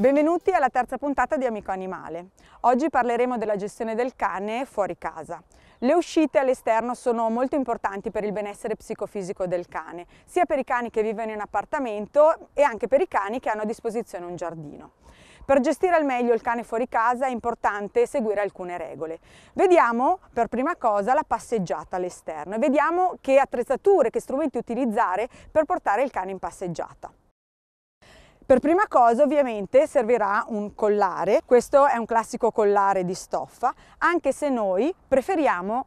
Benvenuti alla terza puntata di Amico Animale. Oggi parleremo della gestione del cane fuori casa. Le uscite all'esterno sono molto importanti per il benessere psicofisico del cane, sia per i cani che vivono in appartamento e anche per i cani che hanno a disposizione un giardino. Per gestire al meglio il cane fuori casa è importante seguire alcune regole. Vediamo per prima cosa la passeggiata all'esterno e vediamo che attrezzature, che strumenti utilizzare per portare il cane in passeggiata. Per prima cosa ovviamente servirà un collare, questo è un classico collare di stoffa, anche se noi preferiamo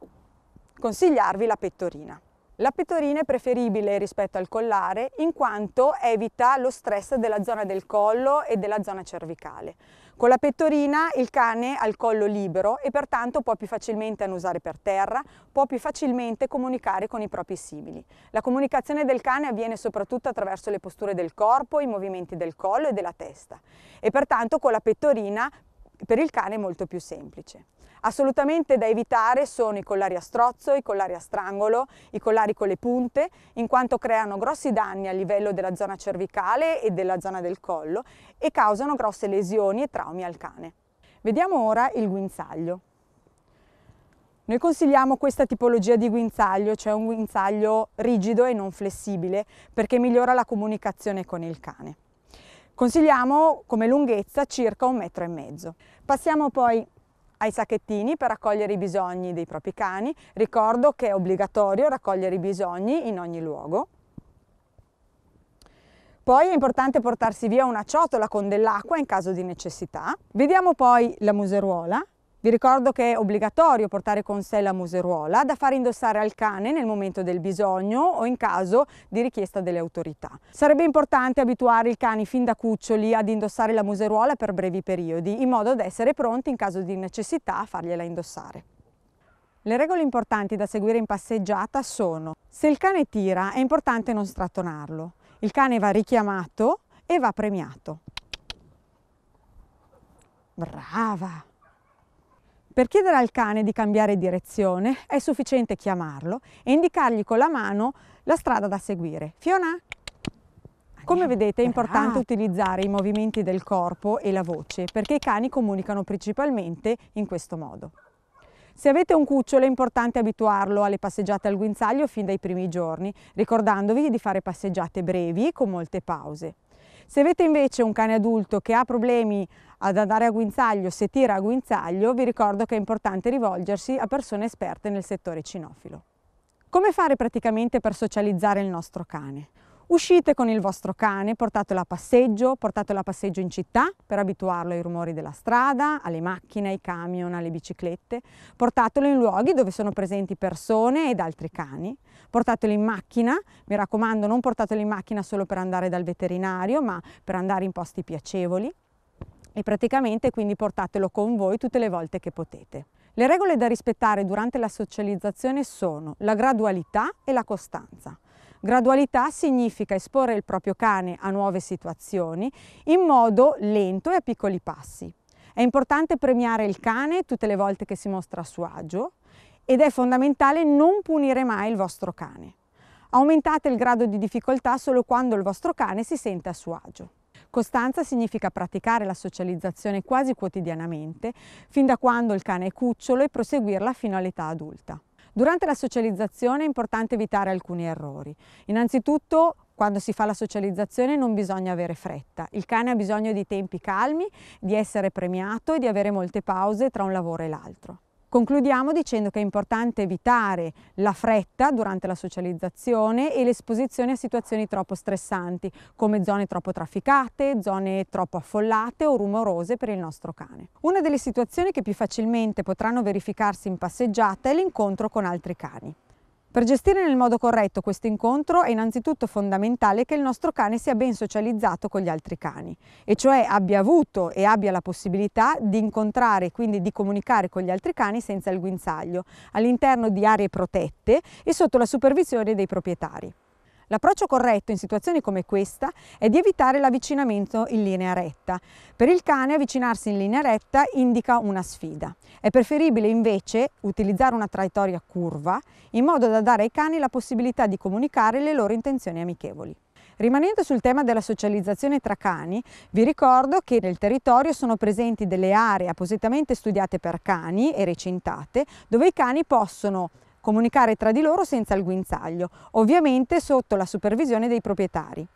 consigliarvi la pettorina. La pettorina è preferibile rispetto al collare in quanto evita lo stress della zona del collo e della zona cervicale. Con la pettorina il cane ha il collo libero e pertanto può più facilmente annusare per terra, può più facilmente comunicare con i propri simili. La comunicazione del cane avviene soprattutto attraverso le posture del corpo, i movimenti del collo e della testa e pertanto con la pettorina per il cane è molto più semplice. Assolutamente da evitare sono i collari a strozzo, i collari a strangolo, i collari con le punte, in quanto creano grossi danni a livello della zona cervicale e della zona del collo e causano grosse lesioni e traumi al cane. Vediamo ora il guinzaglio. Noi consigliamo questa tipologia di guinzaglio, cioè un guinzaglio rigido e non flessibile, perché migliora la comunicazione con il cane. Consigliamo come lunghezza circa 1,5 m. Passiamo poi ai sacchettini per raccogliere i bisogni dei propri cani. Ricordo che è obbligatorio raccogliere i bisogni in ogni luogo. Poi è importante portarsi via una ciotola con dell'acqua in caso di necessità. Vediamo poi la museruola. Vi ricordo che è obbligatorio portare con sé la museruola da far indossare al cane nel momento del bisogno o in caso di richiesta delle autorità. Sarebbe importante abituare i cani fin da cuccioli ad indossare la museruola per brevi periodi, in modo da essere pronti in caso di necessità a fargliela indossare. Le regole importanti da seguire in passeggiata sono: se il cane tira è importante non strattonarlo, il cane va richiamato e va premiato. Brava! Per chiedere al cane di cambiare direzione è sufficiente chiamarlo e indicargli con la mano la strada da seguire. Fiona? Come vedete è importante utilizzare i movimenti del corpo e la voce perché i cani comunicano principalmente in questo modo. Se avete un cucciolo è importante abituarlo alle passeggiate al guinzaglio fin dai primi giorni, ricordandovi di fare passeggiate brevi con molte pause. Se avete invece un cane adulto che ha problemi ad andare a guinzaglio, se tira a guinzaglio, vi ricordo che è importante rivolgersi a persone esperte nel settore cinofilo. Come fare praticamente per socializzare il nostro cane? Uscite con il vostro cane, portatelo a passeggio in città per abituarlo ai rumori della strada, alle macchine, ai camion, alle biciclette, portatelo in luoghi dove sono presenti persone ed altri cani, portatelo in macchina, mi raccomando non portatelo in macchina solo per andare dal veterinario, ma per andare in posti piacevoli e praticamente quindi portatelo con voi tutte le volte che potete. Le regole da rispettare durante la socializzazione sono la gradualità e la costanza. Gradualità significa esporre il proprio cane a nuove situazioni in modo lento e a piccoli passi. È importante premiare il cane tutte le volte che si mostra a suo agio ed è fondamentale non punire mai il vostro cane. Aumentate il grado di difficoltà solo quando il vostro cane si sente a suo agio. Costanza significa praticare la socializzazione quasi quotidianamente, fin da quando il cane è cucciolo e proseguirla fino all'età adulta. Durante la socializzazione è importante evitare alcuni errori. Innanzitutto, quando si fa la socializzazione non bisogna avere fretta. Il cane ha bisogno di tempi calmi, di essere premiato e di avere molte pause tra un lavoro e l'altro. Concludiamo dicendo che è importante evitare la fretta durante la socializzazione e l'esposizione a situazioni troppo stressanti, come zone troppo trafficate, zone troppo affollate o rumorose per il nostro cane. Una delle situazioni che più facilmente potranno verificarsi in passeggiata è l'incontro con altri cani. Per gestire nel modo corretto questo incontro è innanzitutto fondamentale che il nostro cane sia ben socializzato con gli altri cani, e cioè abbia avuto e abbia la possibilità di incontrare e quindi di comunicare con gli altri cani senza il guinzaglio, all'interno di aree protette e sotto la supervisione dei proprietari. L'approccio corretto in situazioni come questa è di evitare l'avvicinamento in linea retta. Per il cane avvicinarsi in linea retta indica una sfida. È preferibile invece utilizzare una traiettoria curva in modo da dare ai cani la possibilità di comunicare le loro intenzioni amichevoli. Rimanendo sul tema della socializzazione tra cani, vi ricordo che nel territorio sono presenti delle aree appositamente studiate per cani e recintate, dove i cani possono comunicare tra di loro senza il guinzaglio, ovviamente sotto la supervisione dei proprietari.